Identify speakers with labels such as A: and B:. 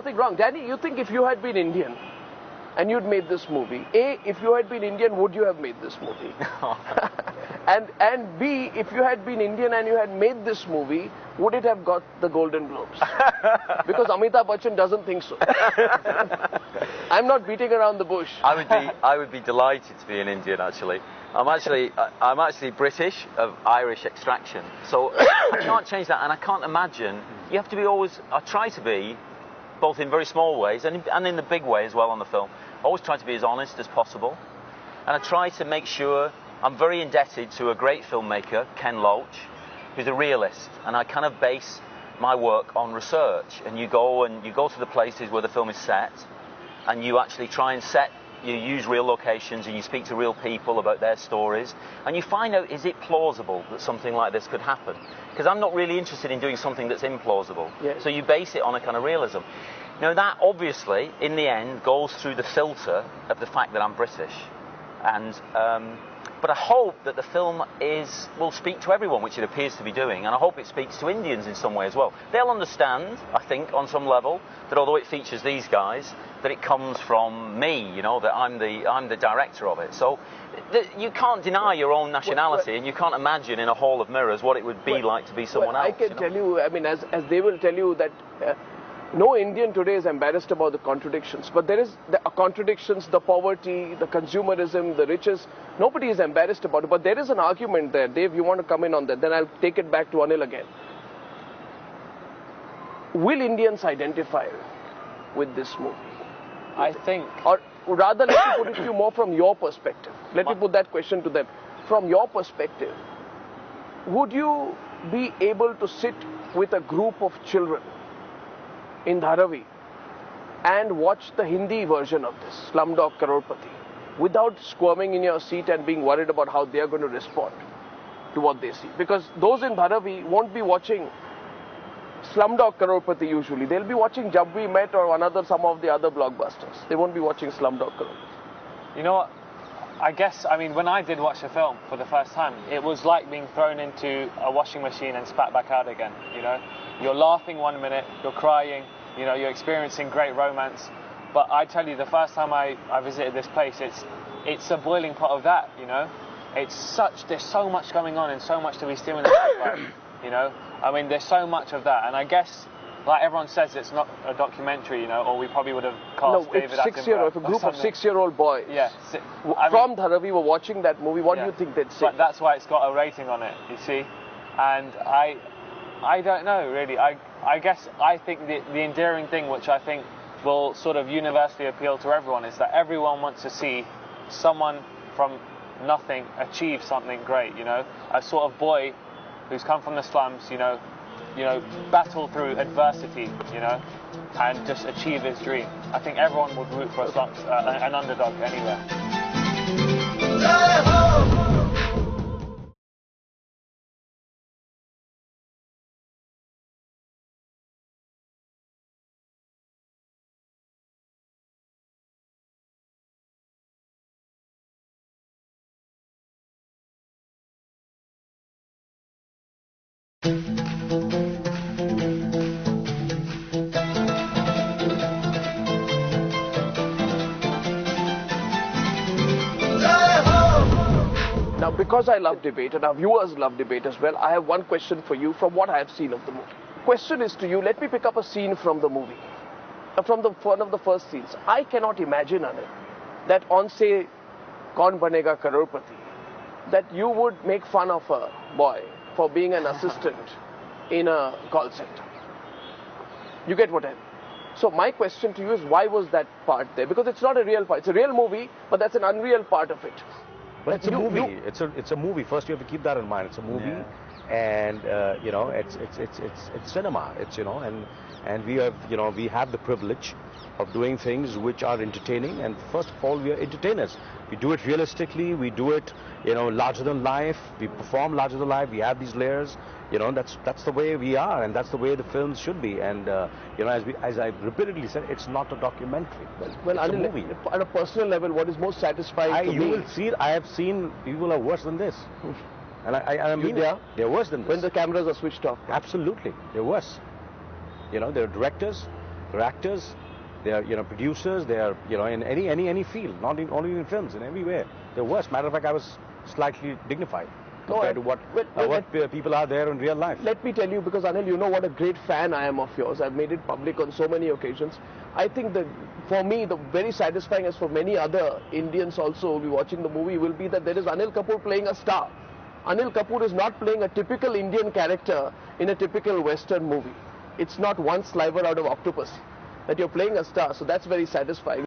A: nothing wrong. Danny, you think if you had been Indian and you'd made this movie, A, if you had been Indian, would you have made this movie? and B, if you had been Indian and you had made this movie, would it have got the Golden Globes? Because Amitabh Bachchan doesn't think so. I'm not beating around the bush.
B: I would be delighted to be an Indian, actually. I'm actually British of Irish extraction, so I can't change that, and I can't imagine. You have to be always. I try to be, both in very small ways and in the big way as well on the film. Always try to be as honest as possible, and I try to make sure. I'm very indebted to a great filmmaker, Ken Loach, who's a realist, and I kind of base my work on research. And you go to the places where the film is set, and you actually try and you use real locations, and you speak to real people about their stories, and you find out, is it plausible that something like this could happen? Because I'm not really interested in doing something that's implausible. Yeah. So you base it on a kind of realism. Now that obviously, in the end, goes through the filter of the fact that I'm British, and. But I hope that the film will speak to everyone, which it appears to be doing, and I hope it speaks to Indians in some way as well. They'll understand, I think, on some level, that although it features these guys, that it comes from me, that I'm the director of it. So you can't deny your own nationality, and you can't imagine in a hall of mirrors what it would be like to be someone else.
A: I can tell you, I mean, as they will tell you that no Indian today is embarrassed about the contradictions, but there is the contradictions, the poverty, the consumerism, the riches. Nobody is embarrassed about it, but there is an argument there. Dave, you want to come in on that? Then I'll take it back to Anil again. Will Indians identify with this movie?
C: I think...
A: Or rather, let me put it to you more from your perspective. Let me put that question to them. From your perspective, would you be able to sit with a group of children in Dharavi and watch the Hindi version of this, Slumdog Crorepati, without squirming in your seat and being worried about how they are going to respond to what they see? Because those in Dharavi won't be watching Slumdog Crorepati usually. They'll be watching Jab We Met or some of the other blockbusters. They won't be watching Slumdog Crorepati.
C: You know what? I guess, I mean, when I did watch the film for the first time, it was like being thrown into a washing machine and spat back out again, You're laughing 1 minute, you're crying, you're experiencing great romance. But I tell you, the first time I visited this place, it's a boiling pot of that, there's so much going on and so much to be stimulated by, I mean, there's so much of that. And I guess, like everyone says, it's not a documentary, or we probably would have cast David Attenborough.
A: If a group of 6-year-old boys from Dharavi were watching that movie, what do you think they'd say?
C: But that's why it's got a rating on it, you see. And I don't know, really. I guess I think the endearing thing, which I think will sort of universally appeal to everyone, is that everyone wants to see someone from nothing achieve something great, A sort of boy who's come from the slums, battle through adversity, and just achieve his dream. I think everyone would root for an underdog anywhere.
A: Now, because I love debate and our viewers love debate as well, I have one question for you from what I have seen of the movie. Question is to you, let me pick up a scene from the movie, from one of the first scenes. I cannot imagine, Anil, that on, say, Kaun Banega Crorepati, that you would make fun of a boy for being an assistant in a call center. You get what I mean? So my question to you is, why was that part there? Because it's not a real part. It's a real movie, but that's an unreal part of it.
D: But it's a movie. It's a movie. First, you have to keep that in mind. It's a movie, and it's cinema. And we have the privilege of doing things which are entertaining. And first of all, we are entertainers. We do it realistically. We do it, larger than life. We perform larger than life. We have these layers. That's the way we are, and that's the way the films should be. And as I repeatedly said, it's not a documentary. Well, it's a movie.
A: On a personal level, what is most satisfying to me?
D: You will see it. I have seen people are worse than this, and I mean they're worse than this.
A: When the cameras are switched off.
D: Absolutely, they're worse. There are directors They're actors, they are, you know, producers, they are, you know, in any field, not in, only in films, in everywhere. They're worse. Matter of fact, I was slightly dignified compared to what people are there in real life.
A: Let me tell you, because Anil, you know what a great fan I am of yours. I've made it public on so many occasions. I think that for me, the very satisfying, as for many other Indians also who will be watching the movie, will be that there is Anil Kapoor playing a star. Anil Kapoor is not playing a typical Indian character in a typical Western movie. It's not one sliver out of octopus, that you're playing a star, so that's very satisfying.